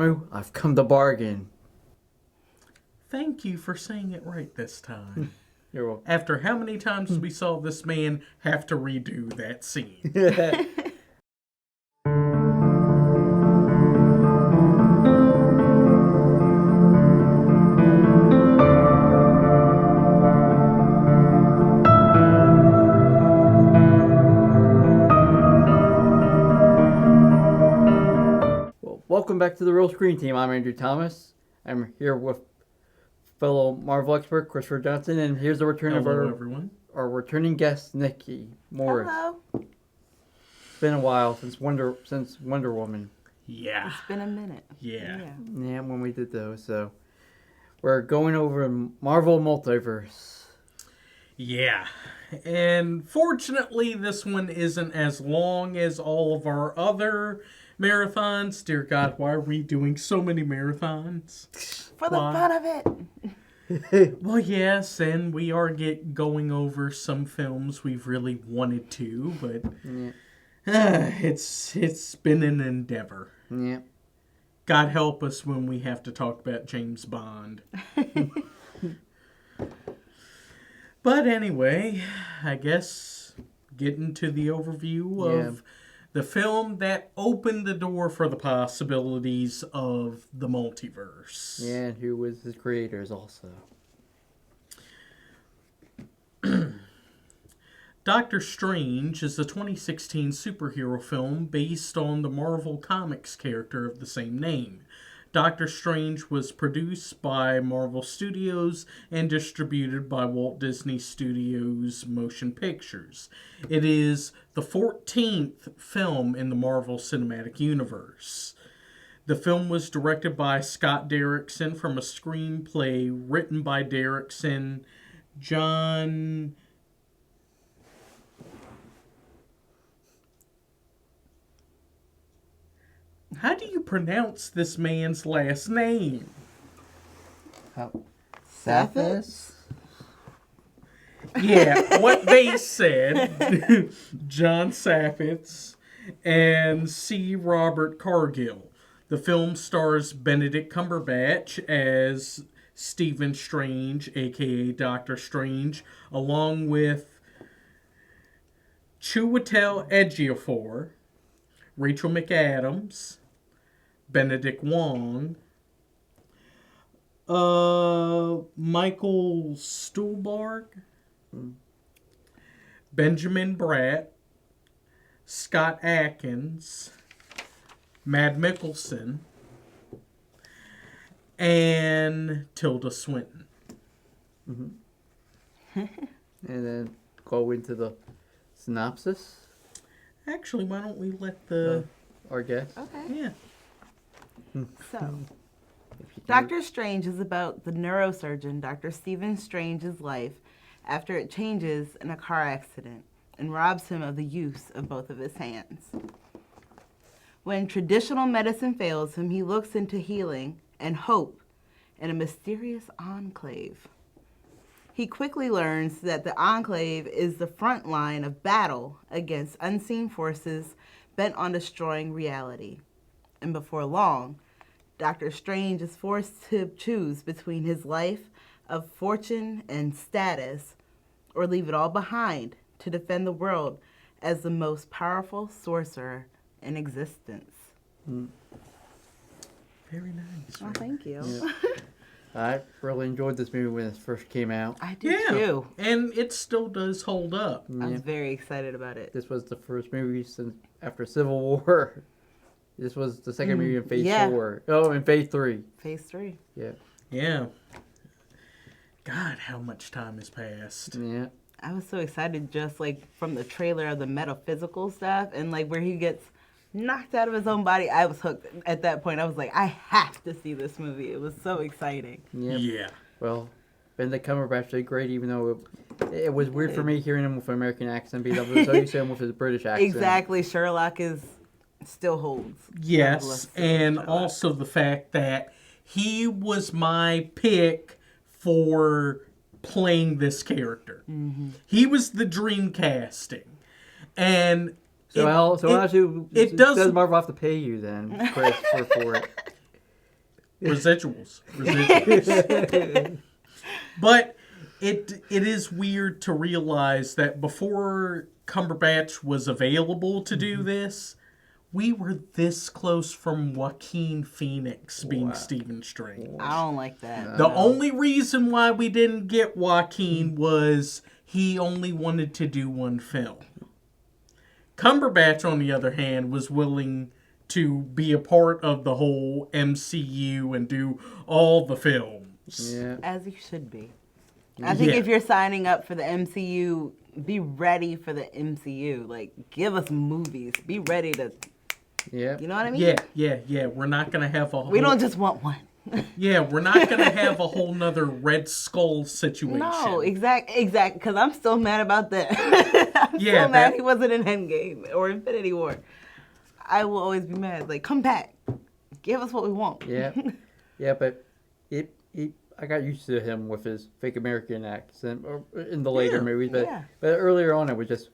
I've come to bargain. Thank you for saying it right this time. You're welcome. After how many times we saw this man have to redo that scene? Welcome back to the Real Screen Team. I'm Andrew Thomas. I'm here with fellow Marvel expert Christopher Johnson, and here's the return of our returning guest Nyk Morris. Hello. It's been a while since Wonder Woman. Yeah. It's been a minute. Yeah, when we did those. So we're going over Marvel Multiverse. Yeah. And fortunately, this one isn't as long as all of our other marathons. Dear God, why are we doing so many marathons? For the fun of it. Well, yes, and we are going over some films we've really wanted to, but it's been an endeavor. Yeah. God help us when we have to talk about James Bond. But anyway, I guess getting to the overview of the film that opened the door for the possibilities of the multiverse. Yeah, and who was his creators also. Doctor Strange is a 2016 superhero film based on the Marvel Comics character of the same name. Doctor Strange was produced by Marvel Studios and distributed by Walt Disney Studios Motion Pictures. It is the 14th film in the Marvel Cinematic Universe. The film was directed by Scott Derrickson from a screenplay written by Derrickson, John... How do you pronounce this man's last name? Saphis? Yeah, what they said. John Saphitz and C. Robert Cargill. The film stars Benedict Cumberbatch as Stephen Strange, a.k.a. Doctor Strange, along with Chiwetel Ejiofor, Rachel McAdams, Benedict Wong, Michael Stuhlbarg, Benjamin Bratt, Scott Adkins, Matt Mickelson, and Tilda Swinton. Mm-hmm. And then go into the synopsis. Actually, why don't we let our guest? Okay. Yeah. So, Doctor Strange is about the neurosurgeon Dr. Stephen Strange's life after it changes in a car accident and robs him of the use of both of his hands. When traditional medicine fails him, he looks into healing and hope in a mysterious enclave. He quickly learns that the enclave is the front line of battle against unseen forces bent on destroying reality. And before long, Dr. Strange is forced to choose between his life of fortune and status or leave it all behind to defend the world as the most powerful sorcerer in existence. Very nice. Oh, thank you. Yeah. I really enjoyed this movie when it first came out. I did too. And it still does hold up. I was very excited about it. This was the first movie since after Civil War. This was the second movie in Phase 4. Oh, in Phase 3. Phase 3. Yeah. Yeah. God, how much time has passed. Yeah. I was so excited just like from the trailer of the metaphysical stuff and like where he gets knocked out of his own body. I was hooked at that point. I was like, I have to see this movie. It was so exciting. Yep. Yeah. Well, Benedict Cumberbatch did great, even though it was weird for me hearing him with an American accent because I was so used to him with his British accent. Exactly. Sherlock still holds. Yes, and also the fact that he was my pick for playing this character. Mm-hmm. He was the dream casting. And it does Marvel have to pay you then, Chris, for it? Residuals. But it is weird to realize that before Cumberbatch was available to do this, we were this close from Joaquin Phoenix being Stephen Strange. I don't like that. The only reason why we didn't get Joaquin was he only wanted to do one film. Cumberbatch, on the other hand, was willing to be a part of the whole MCU and do all the films. Yeah. As you should be. I think if you're signing up for the MCU, be ready for the MCU. Like, give us movies. Be ready to... Yeah. You know what I mean? Yeah. We're not going to have a whole... We don't just want one. Yeah, we're not going to have a whole nother Red Skull situation. No, exact. Because I'm still mad about that. I'm still mad he wasn't in Endgame or Infinity War. I will always be mad. Like, come back. Give us what we want. Yeah. Yeah, but I got used to him with his fake American accent in the later movies. But earlier on, it was just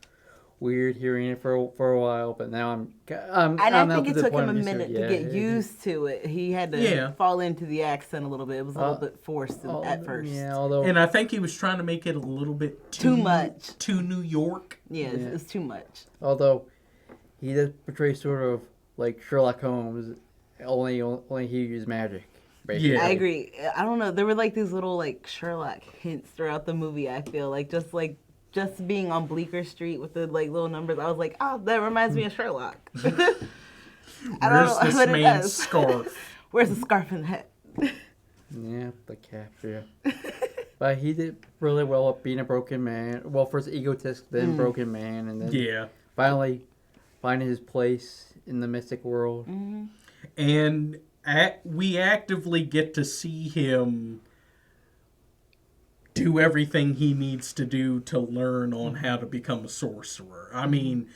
weird hearing it for a while. But now I'm I think it took him a minute to get used to it. He had to fall into the accent a little bit. It was a little bit forced at first. Yeah, and I think he was trying to make it a little bit too much. Too New York. Yeah, it's too much. Although he did portray sort of like Sherlock Holmes, only he used magic. Basically. Yeah, I agree. I don't know. There were like these little like Sherlock hints throughout the movie. I feel just being on Bleecker Street with the like little numbers. I was like, oh, that reminds me of Sherlock. I don't know this what man's scarf? Where's the scarf and the hat? Yeah, the capture. But he did really well at being a broken man. Well, first egotist, then broken man, and then finally finding his place in the mystic world. Mm-hmm. And we actively get to see him do everything he needs to do to learn on how to become a sorcerer. I mean,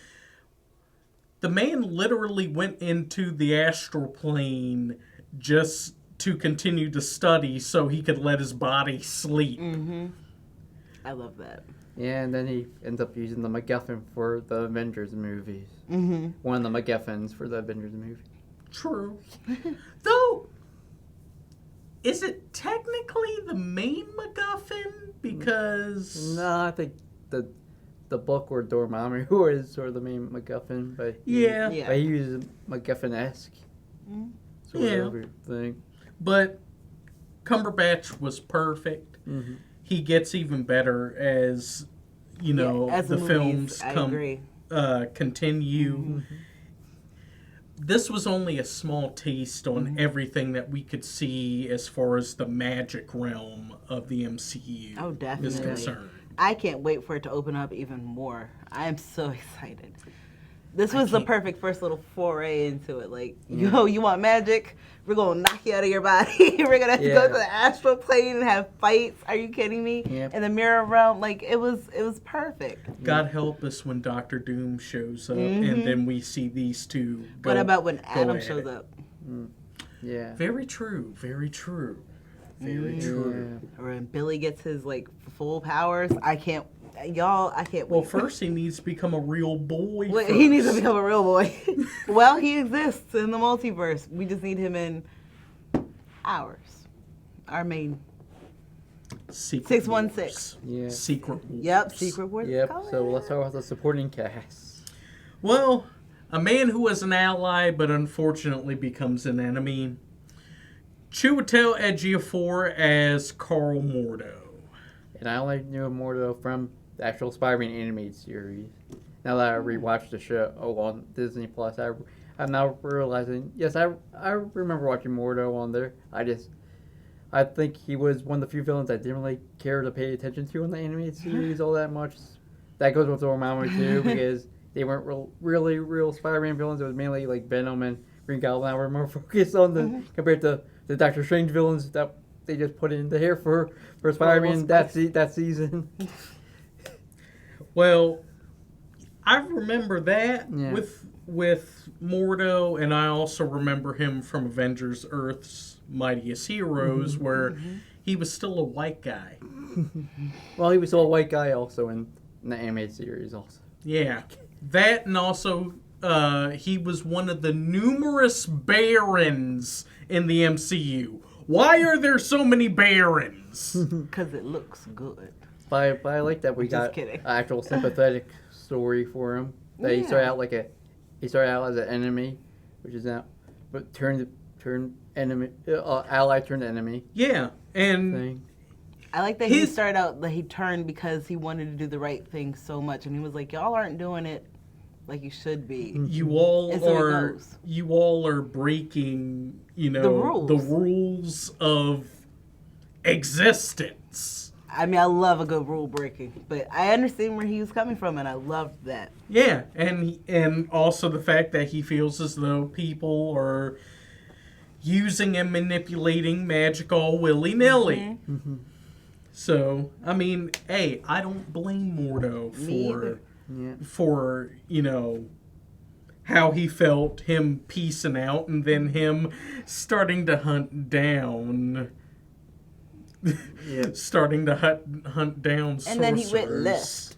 the man literally went into the astral plane just to continue to study so he could let his body sleep. Mm-hmm. I love that. Yeah, and then he ends up using the MacGuffin for the Avengers movies. Mm-hmm. One of the MacGuffins for the Avengers movie. True. Though, is it technically the main MacGuffin? Because... No, I think the book where Dormammu is sort of the main MacGuffin, but he uses MacGuffin-esque sort of thing. But Cumberbatch was perfect. Mm-hmm. He gets even better as, as the films continue. Mm-hmm. This was only a small taste on everything that we could see as far as the magic realm of the MCU is concerned. I can't wait for it to open up even more. I am so excited. This was the perfect first little foray into it. Like, you want magic? We're going to knock you out of your body. We're going to have to go to the astral plane and have fights. Are you kidding me? Yep. In the mirror realm. Like, it was perfect. God help us when Doctor Doom shows up and then we see these two go. What about when Adam shows up? Yeah. Very true. Very true. Very true. Or when Billy gets his, like, full powers. I can't wait. Well, first he needs to become a real boy. He needs to become a real boy. Well, he exists in the multiverse. We just need him in ours. Our main. Secret 616. Wars. Yeah. Secret Wars. Yep, Secret Wars. Yep, so let's talk about the supporting cast. Well, a man who was an ally but unfortunately becomes an enemy. Chiwetel Ejiofor as Carl Mordo. And I only knew Mordo from the actual Spider-Man animated series. Now that I rewatched the show on Disney Plus, I'm now realizing, yes, I remember watching Mordo on there. I think he was one of the few villains I didn't really care to pay attention to in the animated series all that much. That goes with Dormammu too, because they weren't really real Spider-Man villains. It was mainly like Venom and Green Goblin. I were more focused on compared to the Doctor Strange villains that they just put in there for Spider-Man that season. Well, I remember that with Mordo, and I also remember him from Avengers Earth's Mightiest Heroes, where he was still a white guy. Well, he was still a white guy also in the animated series also. Yeah. That, and also he was one of the numerous barons in the MCU? Why are there so many Barons? Because it looks good. But I like that we Just got kidding. an actual sympathetic story for him. That he started out he started out as an enemy, which is now, but turned enemy, ally turned enemy. Yeah, and Thing. I like that he started out, he turned because he wanted to do the right thing so much. And he was like, y'all aren't doing it like you should be. you all And so it are goes. you all are breaking, The rules. the rules of existence. I mean, I love a good rule breaking, but I understand where he was coming from, and I loved that. Yeah, and also the fact that he feels as though people are using and manipulating magic all willy-nilly. Mm-hmm. So, I mean, hey, I don't blame Mordo for how he felt, him piecing out, and then him starting to hunt down... Yep. starting to hunt down sorcerers. And then he went left.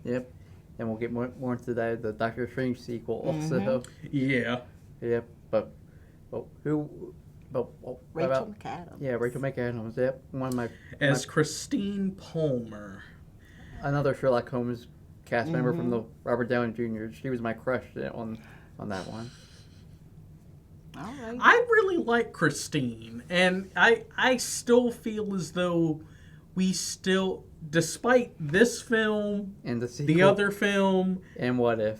Yep. And we'll get more into that, the Doctor Strange sequel also. Yeah. Yep. But who... Rachel McAdams. Yeah, Rachel McAdams. Yep. One of my... As Christine Palmer. Another Sherlock Holmes cast member from the Robert Downey Jr. She was my crush on that one. All right. I really like Christine, and I still feel as though we still, despite this film And the sequel. the other film, And What If.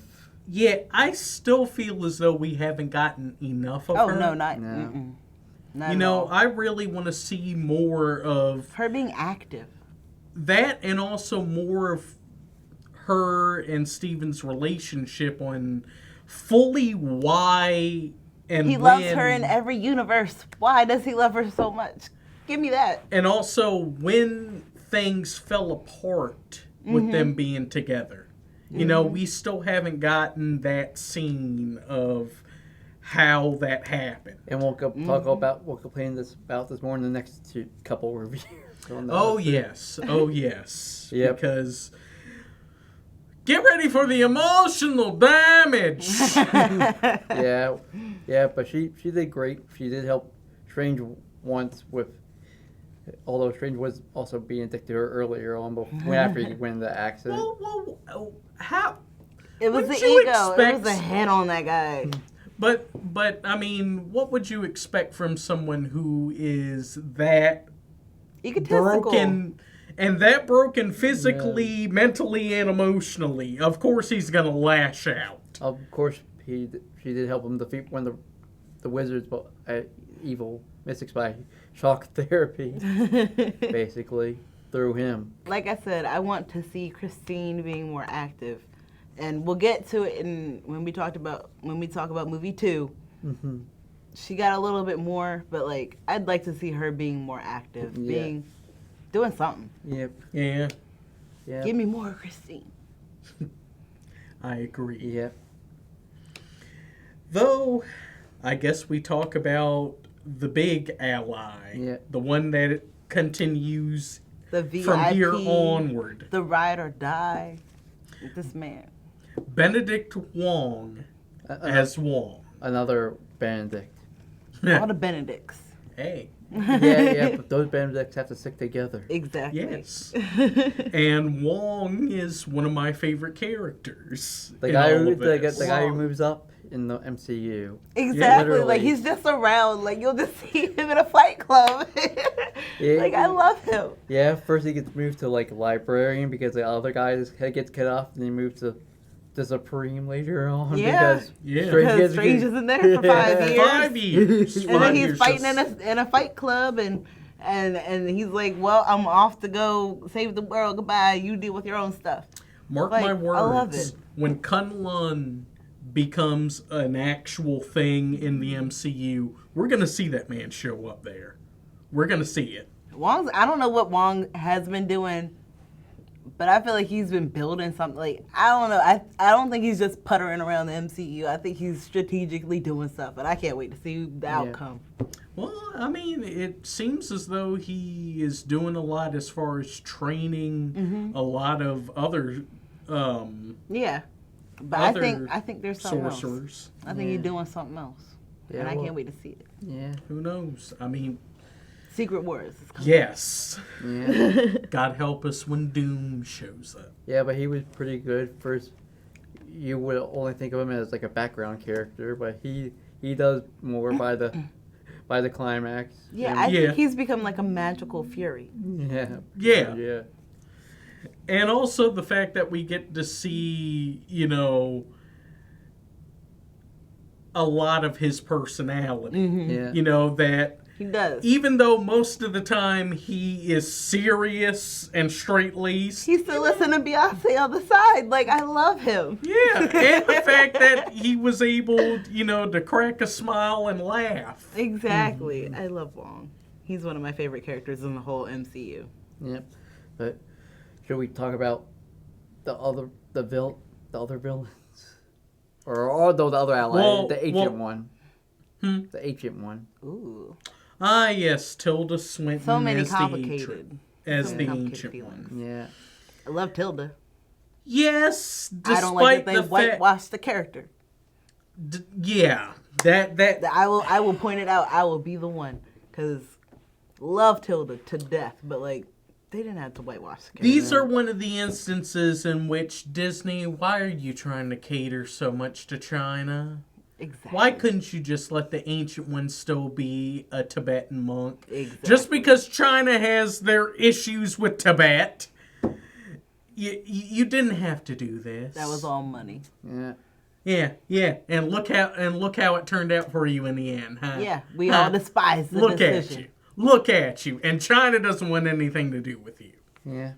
yeah, I still feel as though we haven't gotten enough of her. Oh, no, not... No. Mm-mm. Not You at know, all. I really want to see more of Her being active. that, and also more of her and Steven's relationship on fully why and He loves her in every universe. Why does he love her so much? Give me that. and also when things fell apart with them being together. You know, we still haven't gotten that scene of how that happened. And we'll complain about this more in the next couple reviews. Oh yes, Yep. Because get ready for the emotional damage. Yeah, but she did great. She did help Strange once with, although Strange was also being addicted to her earlier on, but after he went into the accident. Well, how? It was Would the you ego. It expect- was the head on that guy. But I mean, what would you expect from someone who is that Egotistical. broken and that broken physically, mentally, and emotionally? Of course, he's gonna lash out. Of course, she did help him defeat one of the wizards, evil mystics by shock therapy, basically through him. Like I said, I want to see Christine being more active. And we'll get to it when we talk about movie 2. Mm-hmm. She got a little bit more, but I'd like to see her being more active, doing something. Yep. Yeah, Give me more Christine. I agree. Yep. Though, I guess we talk about the big ally, the one that continues The VIP, from here onward. the ride or die. This man. Benedict Wong as Wong. Another Benedict. All the Benedicts. Hey. Yeah, but those Benedicts have to stick together. Exactly. Yes. And Wong is one of my favorite characters. The in guy all who of this. the guy who moves up in the MCU. Exactly. literally. He's just around. You'll just see him in a fight club. Yeah. I love him. Yeah, first he gets moved to librarian because the other guy's head gets cut off, and he moves to Supreme later on. Yeah. Because Because Strange isn't there for 5 years. 5 years. And then 5 he's years fighting just- in a fight club, and he's like, "Well, I'm off to go save the world. Goodbye. You deal with your own stuff." Mark my words. I love it. When Kunlun becomes an actual thing in the MCU, we're gonna see that man show up there. We're gonna see it. I don't know what Wong has been doing, but I feel like he's been building something. I don't know. I don't think he's just puttering around the MCU. I think he's strategically doing stuff, and I can't wait to see the outcome. Well, I mean, it seems as though he is doing a lot as far as training a lot of other Yeah, but other I think there's something else. sorcerers. I think he's doing something else. Yeah, and I well- can't wait to see it. Yeah. Who knows? I mean, Secret Wars is coming. yes. Yeah. God help us when Doom shows up. Yeah, but he was pretty good. First, you would only think of him as like a background character, but he does more by the climax. Yeah, And- I Yeah. think he's become like a magical fury. yeah. Yeah. Yeah. And also the fact that we get to see, you know, a lot of his personality. Yeah. You know, that He does. even though most of the time he is serious and straight-laced, He's still listening to Beyonce on the side. Like, I love him. yeah, and the fact that he was able, you know, to crack a smile and laugh. Exactly. I love Wong. He's one of my favorite characters in the whole MCU. Yep. But should we talk about the other villains, or the other ally, Well, the ancient one, Hmm? the ancient one? Ooh. Ah, yes, Tilda Swinton So many as complicated. as so the many ancient complicated one. feelings. Yeah. I love Tilda. Yes, despite I don't like that they the fact, whitewashed the character. yeah, that I will point it out. I will be the one. Because love Tilda to death. But, like, they didn't have to whitewash the character. these are one of the instances in which Disney, why are you trying to cater so much to China? Exactly. Why couldn't you just let the ancient one still be a Tibetan monk? Exactly. Just because China has their issues with Tibet, you didn't have to do this. That was all money. Yeah. Yeah, and look how it turned out for you in the end, huh? Yeah, we Huh? all despise the Look decision. Look at you, and China doesn't want anything to do with you. Yeah.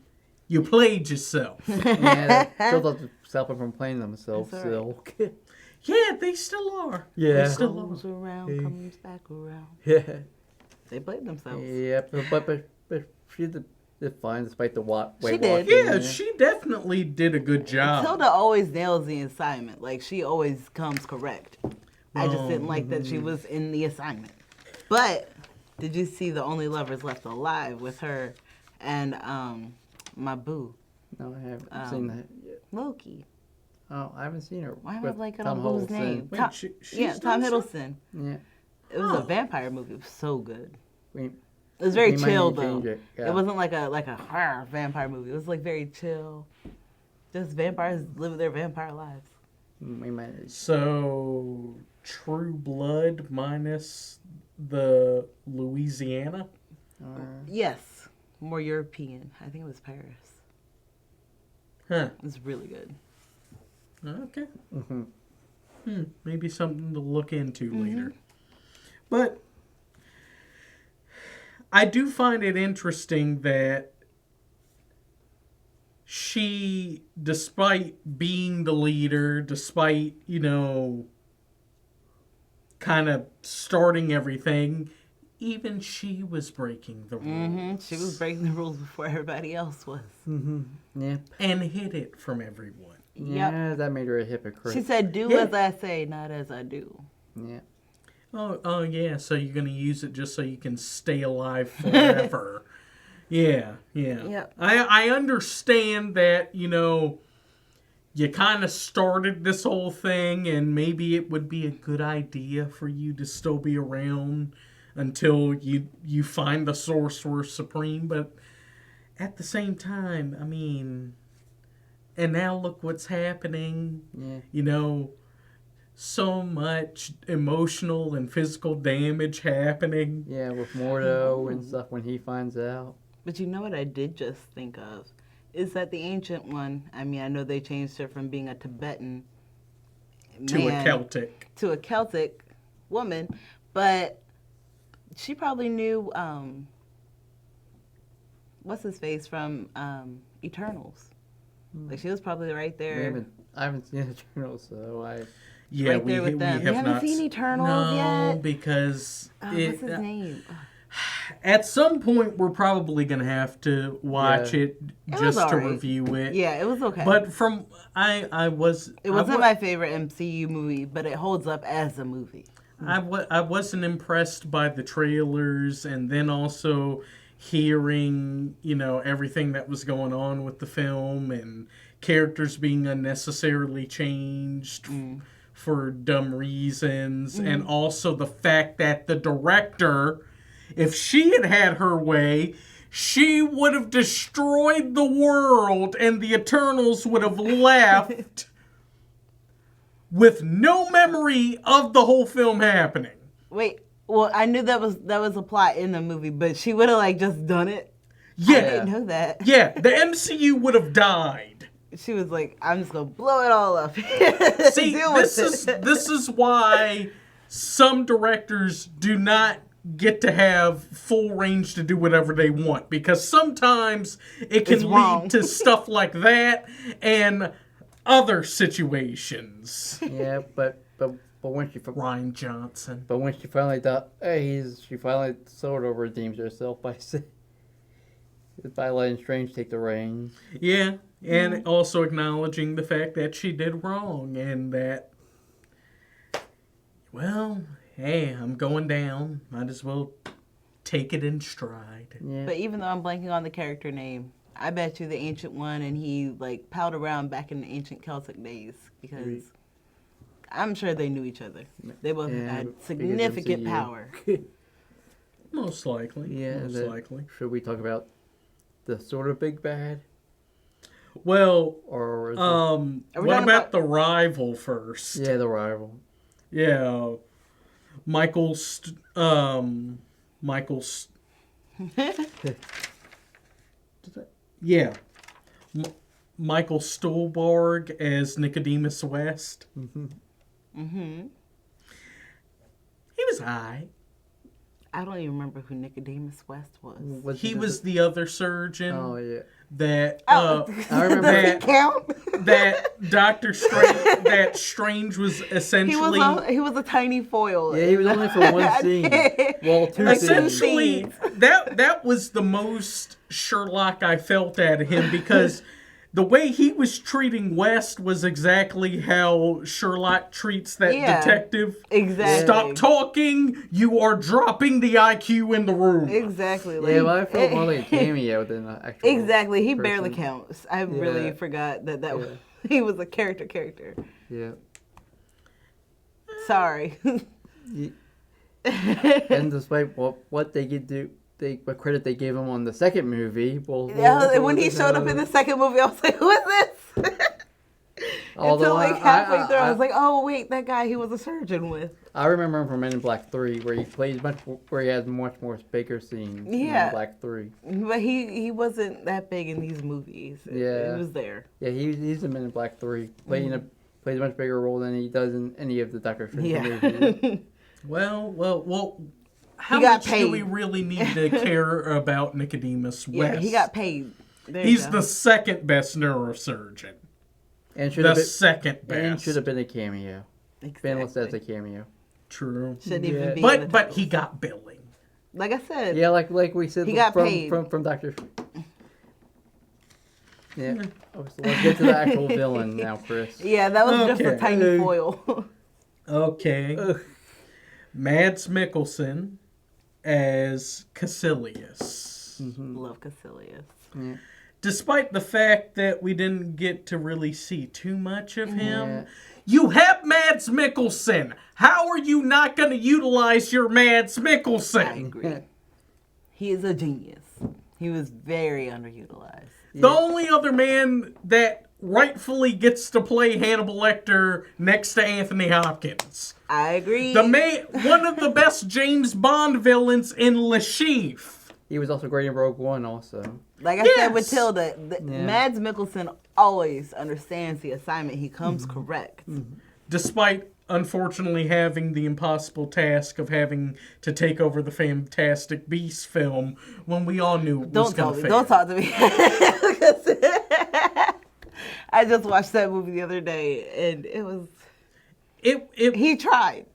You played yourself. Yeah. Still doesn't stop them from playing themselves. That's Still. Yeah, they still are. Yeah. They still Goes around, comes back around. Yeah. They played themselves. Yeah. But she did fine despite the She did. Yeah, she definitely did a good job. Tilda always nails the assignment. Like, she always comes correct. I just didn't like that she was in the assignment. But did you see The Only Lovers Left Alive with her and my boo, No, I haven't seen that yet. Loki? Oh, I haven't seen her. Why am I with blanking Tom on whose Hiddleston. name? Wait, Tom, she's yeah, Tom done Hiddleston. Yeah. It was Oh. a vampire movie. It was so good. We, It was very we might chill need to though. change it, yeah. It wasn't like a horror vampire movie. It was like very chill. Just vampires live their vampire lives. we might. So, True Blood minus the Louisiana? Yes, more European. I think it was Paris. Huh. It was really good. Okay. Mm-hmm. Maybe something to look into later. But I do find it interesting that she, despite being the leader, despite, you know, kind of starting everything, even she was breaking the rules. She was breaking the rules before everybody else was. Yeah. And hid it from everyone. Yeah, that made her a hypocrite. She said, "Do Yeah. as I say, not as I do." Yeah. Oh yeah, so you're going to use it just so you can stay alive forever. Yeah. Yep. I understand that, you know, you kind of started this whole thing and maybe it would be a good idea for you to still be around until you find the Sorcerer Supreme, but at the same time, I mean, and now look what's happening. Yeah. You know, so much emotional and physical damage happening. Yeah, with Mordo and stuff when he finds out. But you know what I did just think of? Is that the Ancient One, I mean, I know they changed her from being a Tibetan To a man Celtic. to a Celtic woman, but she probably knew, what's his face from Eternals. Like, she was probably right there. I haven't seen Eternals, so I. Yeah, Right there with them. we You have haven't not seen Eternals no, yet? because What's his name? at some point we're probably gonna have to watch Yeah. it was just to alright. review it. Yeah, it was okay. But from I was it wasn't my favorite MCU movie, but it holds up as a movie. I wasn't impressed by the trailers, and then also hearing, you know, everything that was going on with the film and characters being unnecessarily changed for dumb reasons, and also the fact that the director, if she had had her way, she would have destroyed the world and the Eternals would have left with no memory of the whole film happening. Wait, well, I knew that was a plot in the movie, but she would have like just done it. Yeah. I didn't know that. Yeah, the MCU would have died. She was like, I'm just gonna blow it all up. See, this is why some directors do not get to have full range to do whatever they want, because sometimes it can lead to stuff like that and other situations. Yeah, but when she Ryan Johnson. But when she finally she finally sort of redeems herself by letting Strange take the reins. Yeah, and also acknowledging the fact that she did wrong and that, well, hey, I'm going down. Might as well take it in stride. Yeah. But even though I'm blanking on the character name, I bet you the Ancient One and he like palled around back in the ancient Celtic days because I'm sure they knew each other. They both had significant power. Most likely. Yeah, most likely. Should we talk about the sort of big bad? Well, or what about the rival first? Yeah, the rival. Yeah, Michael Stuhlbarg as Nicodemus West. Mm-hmm. He was high. I don't even remember who Nicodemus West was. He was the other surgeon. Oh yeah. That I remember that Doctor Strange, that Strange was essentially he was a tiny foil. Yeah, he was only for one scene. Well, two essentially scenes. that was the most Sherlock I felt out of him, because the way he was treating West was exactly how Sherlock treats that detective. Exactly. Stop talking. You are dropping the IQ in the room. Exactly. Like, yeah, well, I felt more like a cameo than an actual Exactly. He person. barely counts. I really forgot that he was a character. Yeah. Sorry. And despite what they could do, what credit they gave him on the second movie. When he showed up in the second movie, I was like, who is this? Until like halfway through, I was like, oh wait, that guy he was a surgeon with. I remember him from Men in Black 3, where he has much more bigger scenes. Yeah. Men in Black 3. But he wasn't that big in these movies. Yeah. He was there. Yeah, he's in Men in Black 3, plays a much bigger role than he does in any of the Doctor Strange movies. Well. How much do we really need to care about Nicodemus West? Yeah, he got paid. He's the second best neurosurgeon. And second best. And should have been a cameo. Exactly. Been listed as a cameo. True. Shouldn't even be. But he got billing. Like I said. Yeah, like we said. He got paid from Doctor. Yeah. So let's get to the actual villain now, Chris. Yeah, that was just a tiny foil. Okay. Mads Mikkelsen as Caecilius. Love Caecilius. Yeah. Despite the fact that we didn't get to really see too much of him, you have Mads Mikkelsen. How are you not going to utilize your Mads Mikkelsen? I agree. He is a genius. He was very underutilized. The only other man that rightfully gets to play Hannibal Lecter next to Anthony Hopkins. I agree. One of the best James Bond villains in Le Chiffre. He was also great in Rogue One, also. Like I said with Tilda, Mads Mikkelsen always understands the assignment. He comes correct. Despite, unfortunately, having the impossible task of having to take over the Fantastic Beasts film when we all knew it was going to fail. Don't talk to me. I just watched that movie the other day, and it was... he tried.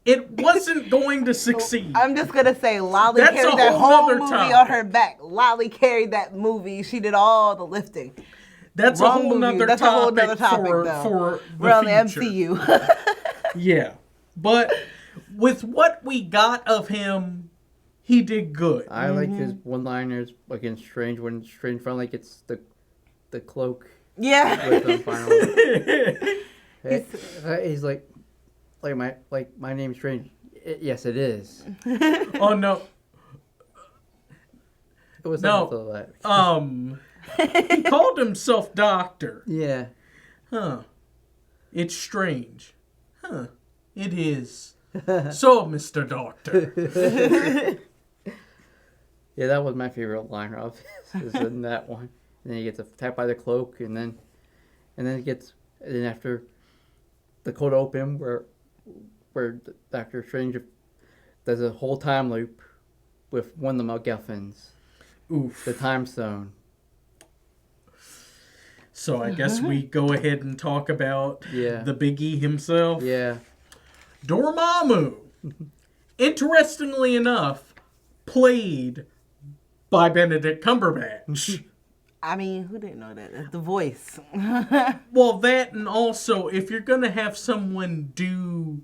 It wasn't going to succeed. I'm just going to say, Lolly carried that whole movie on her back. Lolly carried that movie. She did all the lifting. That's a whole nother topic for We're on the future. MCU. Yeah. But with what we got of him, he did good. I like his one-liners against Strange when Strange finally gets the cloak. Yeah. With him finally. He's like, my name's Strange. Yes, it is. Oh no. It was No. something like that. He called himself Doctor. Yeah. Huh. It's strange. Huh. It is. So, Mr. Doctor. Yeah, that was my favorite line of his, is in that one. And then he gets attacked by the cloak, and then after the cold open where Doctor Strange does a whole time loop with one of the MacGuffins, Oof. the Time Stone. So I guess we go ahead and talk about Yeah. the Biggie himself. Yeah. Dormammu, interestingly enough, played by Benedict Cumberbatch. I mean, who didn't know that? That's the voice. Well, that, and also, if you're going to have someone do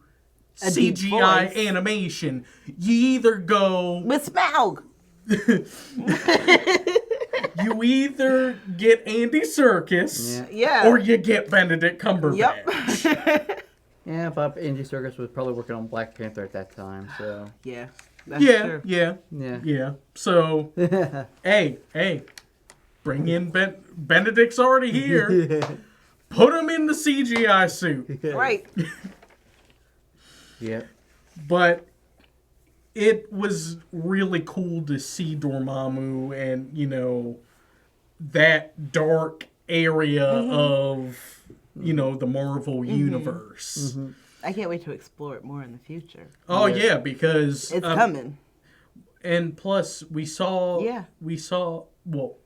A deep CGI voice. animation, you either go... With Smaug. You either get Andy Serkis, Yeah. or you get Benedict Cumberbatch. Yep. Yeah, Bob Andy Serkis was probably working on Black Panther at that time, so Yeah. That's Yeah, true. yeah, yeah. yeah. So, hey, bring in Benedict's already here. Put him in the CGI suit. Right. Yeah. But it was really cool to see Dormammu and, you know, that dark area of, you know, the Marvel universe. I can't wait to explore it more in the future. Oh, Yeah. yeah, because... It's coming. And plus, we saw... Yeah. Well,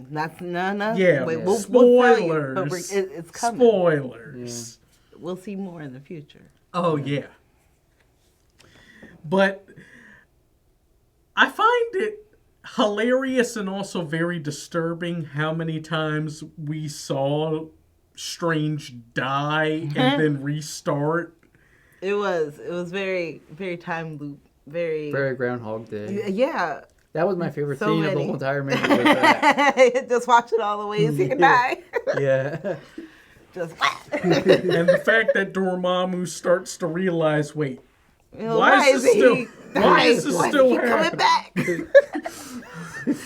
Not, no. yeah, Wait, Yeah. we'll tell you, but spoilers. it's coming. Spoilers. We'll see more in the future. Oh, yeah. But I find it hilarious and also very disturbing how many times we saw Strange die and then restart. It was very, very time loop. Very Groundhog Day. yeah. That was my favorite So scene of the many. whole entire movie. Was that. Just watch it all the way so you can die. Yeah. Just And the fact that Dormammu starts to realize, wait, you know, why is this still why still is he coming happening? back?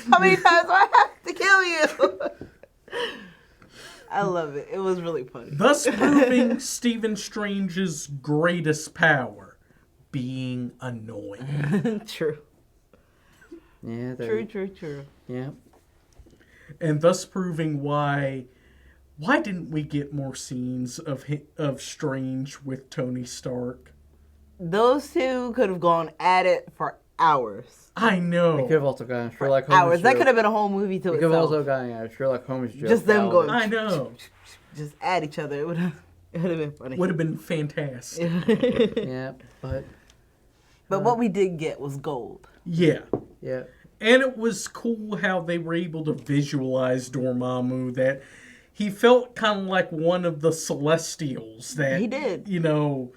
How many times do I have to kill you? I love it. It was really funny. Thus proving Stephen Strange's greatest power, being annoying. True. Yeah. True. Yeah. And thus proving why didn't we get more scenes of Strange with Tony Stark? Those two could have gone at it for hours. I We know. could have also gotten a Sherlock Holmes Hours. That joke. could have been a whole movie to We could have itself. also gotten a Sherlock Holmes joke. Just them out going- of I know. Just at each other. It would have been funny. Would have been fantastic. it. Yeah, but But what we did get was gold. Yeah. yeah. And it was cool how they were able to visualize Dormammu, that he felt kind of like one of the Celestials. That He did. You know,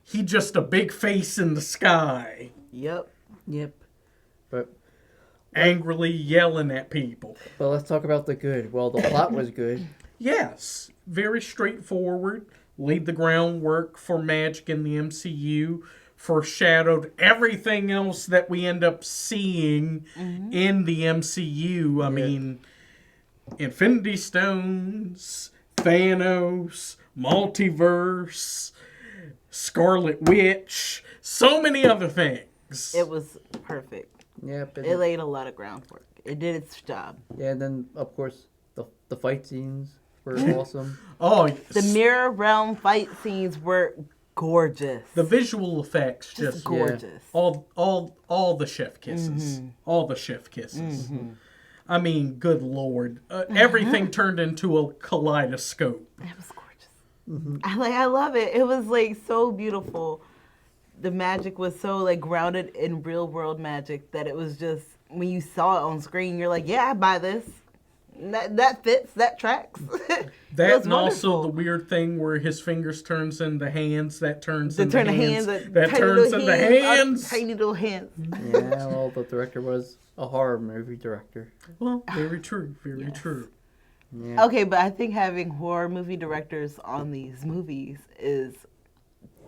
he just a big face in the sky, Yep. Yep. But angrily yelling at people. let's talk about the good. Well, the plot was good. Yes, very straightforward. Laid the groundwork for magic in the MCU. Foreshadowed everything else that we end up seeing in the MCU. I mean, Infinity Stones, Thanos, Multiverse, Scarlet Witch, so many other things. It was perfect. Yep. It laid a lot of groundwork. It did its job. Yeah, and then of course the fight scenes were awesome. Oh, The Mirror Realm fight scenes were gorgeous. the visual effects just gorgeous. all the chef kisses. All the chef kisses. I mean, good lord. Everything turned into a kaleidoscope. It was gorgeous. I love it. It was like so beautiful. The magic was so like grounded in real world magic that it was just when you saw it on screen, you're like, yeah, I buy this. That fits. That tracks. That was and also wonderful. the weird thing where his fingers turns into hands, that turns They into turn the hands, hands. that tiny turns little into hands. Tiny little hands. Yeah, well, the director was a horror movie director. Well, very true, very true. Yeah. Okay, but I think having horror movie directors on these movies is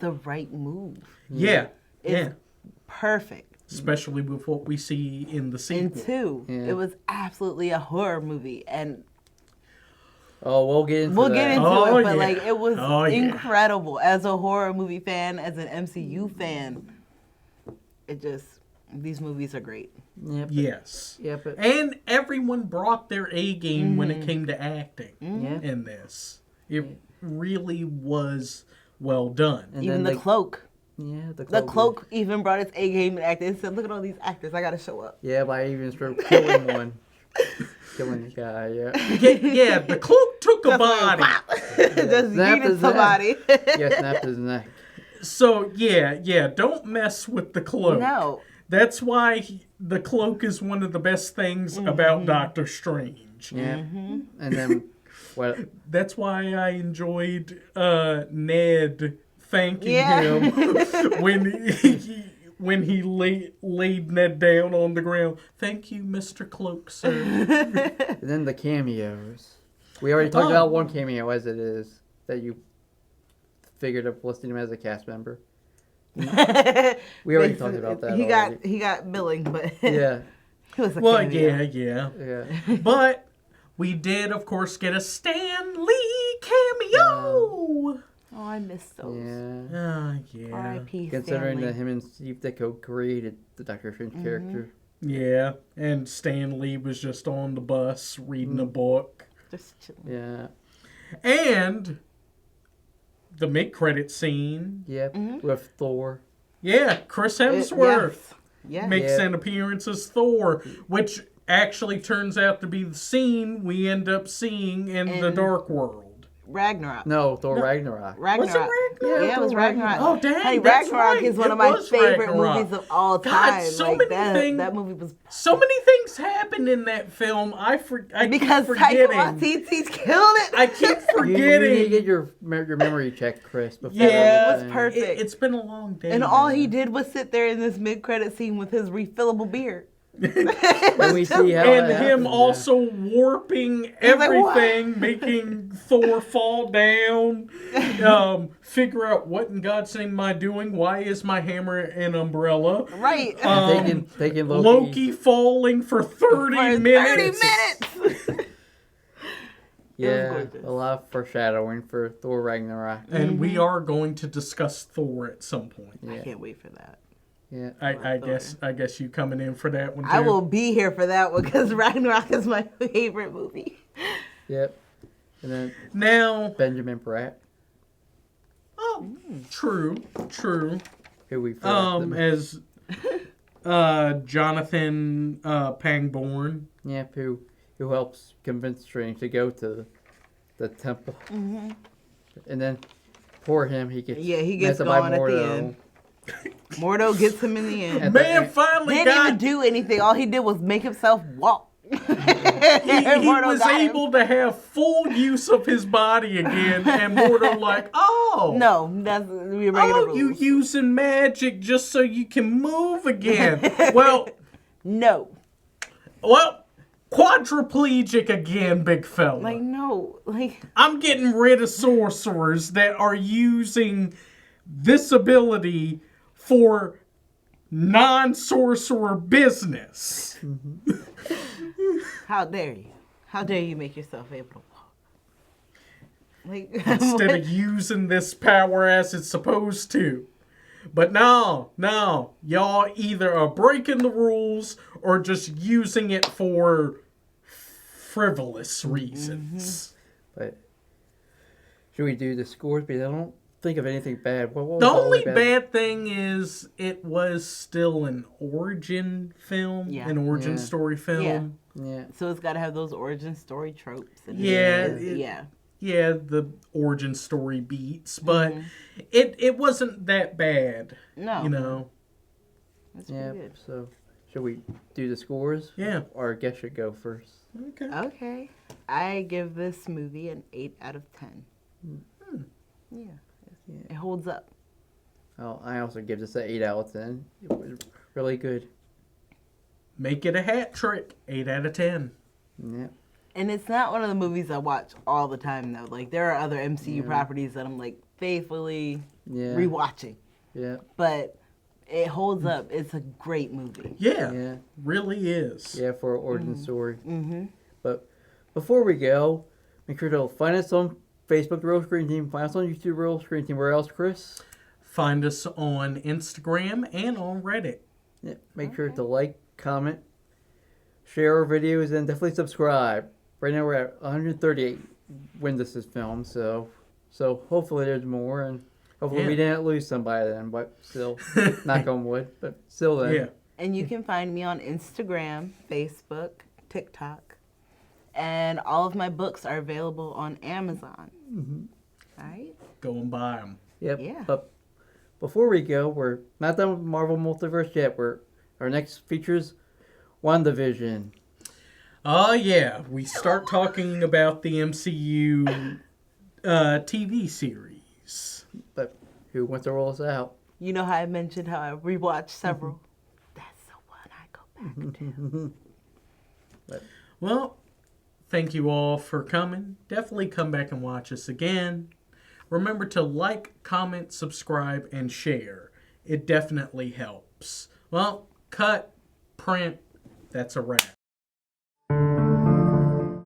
the right move. Yeah. It's perfect. Especially with what we see in the sequel. And 2, it was absolutely a horror movie. And Oh, we'll get into we'll that. get into Oh, it, but yeah. like it was Oh, yeah. incredible. As a horror movie fan, as an MCU fan, these movies are great. Yeah, but, Yes. Yeah, but And everyone brought their A game when it came to acting yeah. in this. It really was well done. And Even then the cloak. Yeah, The cloak even brought its A game in acting. It said, "Look at all these actors. I gotta show up." Yeah, by even sort of killing one. Killing the guy, Yeah, the cloak took a body. Just Snapped yeeted his somebody. Yeah, snapped his neck. So, yeah, don't mess with the cloak. No. That's why the cloak is one of the best things about Doctor Strange. Yeah. And then, what? That's why I enjoyed Ned thanking Yeah. him when he laid Ned down on the ground. Thank you, Mr. Cloak, sir. And then the cameos. We already talked about one cameo as it is that you figured of listing him as a cast member. We already talked about that. He got billing, but Yeah. it was a Well, cameo. yeah. Yeah. But we did, of course, get a Stan Lee cameo. Oh, I missed those. Yeah. Yeah. R.I.P. Considering Stanley. that him and Steve Ditko created the Doctor Strange character. Yeah. And Stan Lee was just on the bus reading a book. Just chilling. Yeah. And the mid-credit scene. Yep. With Thor. Yeah, Chris Hemsworth Yeah. makes Yeah. an appearance as Thor, which actually turns out to be the scene we end up seeing in the Dark World. Ragnarok. No, Thor Ragnarok. Was it Ragnarok? Yeah, it was Ragnarok. Oh, dang, Hey, that's Ragnarok right. is one It of my was favorite Ragnarok. movies of all God, time. so Like, many things. that movie was So many things happened in that film. I because keep Taika forgetting. Waititi's killed it. I keep You need to forgetting. get your memory checked, Chris. Before Yeah, It was everything. perfect. It's been a long day. And all man. he did was sit there in this mid-credit scene with his refillable beer. And we see how And that him happens, also warping like, everything, making Thor fall down, figure out what in God's name am I doing? Why is my hammer an umbrella? Right. Taking Loki falling for 30 For minutes. 30 minutes. Yeah, gorgeous. a lot of foreshadowing for Thor Ragnarok. And we are going to discuss Thor at some point. I Yeah, can't wait for that. yeah. I guess you coming in for that one too. I will be here for that one because Ragnarok is my favorite movie. Yep. And then Now, Benjamin Bratt, true. who we forgot As Jonathan Pangborn. yeah, who helps convince Strange to go to the temple. And then poor him, he gets Yeah, he gets messed up by gone at the Mordo. end. Mordo gets him in the end. At Man finally Didn't even got. do anything. All he did was make himself walk. He Mordo was got him. able to have full use of his body again, and Mordo like, oh, No, that's regular oh, you rules. using magic just so you can move again. well, No. quadriplegic again, big fella. Like, no. Like, I'm getting rid of sorcerers that are using this ability for non-sorcerer business. how dare you? How dare you make yourself able to walk? Like, Instead of using this power as it's supposed to. But no, y'all either are breaking the rules or just using it for frivolous reasons. But should we do the scores? Because I don't think of anything bad. What was The only bad thing is it was still an origin film, Yeah. an origin Yeah. story film. Yeah. so it's got to have those origin story tropes. And Yeah, yeah. Yeah, the origin story beats, but it wasn't that bad, No. you know. That's Yeah. pretty good. So should we do the scores? Yeah. Or I guess should go first. Okay. Okay. I give this movie an 8 out of 10. Yeah. It holds up. Oh, I also give this an 8 out of 10. It was really good. Make it a hat trick. 8 out of 10. Yeah. And it's not one of the movies I watch all the time, though. Like, there are other MCU properties that I'm like, faithfully Yeah. rewatching. Yeah. But it holds up. It's a great movie. Yeah, Yeah. really is. Yeah, for an origin story. Mm-hmm. But before we go, make sure to find us on Facebook, The Real Screen Team. Find us on YouTube, Real Screen Team. Where else, Chris? Find us on Instagram and on Reddit. Yeah. Make sure to like, comment, share our videos, and definitely subscribe. Right now we're at 138 when this is filmed, so hopefully there's more, and hopefully we didn't lose somebody then, but still, knock on wood, but still then. Yeah. And you can find me on Instagram, Facebook, TikTok. And all of my books are available on Amazon. Mm-hmm. All right? Go and buy them. Yep. Yeah. But before we go, we're not done with Marvel Multiverse yet. Our next features WandaVision. Yeah. We start talking about the MCU TV series. But who wants to roll us out? You know how I mentioned how I rewatched several? That's the one I go back to. Well, thank you all for coming. Definitely come back and watch us again. Remember to like, comment, subscribe, and share. It definitely helps. Well, cut, print, that's a wrap.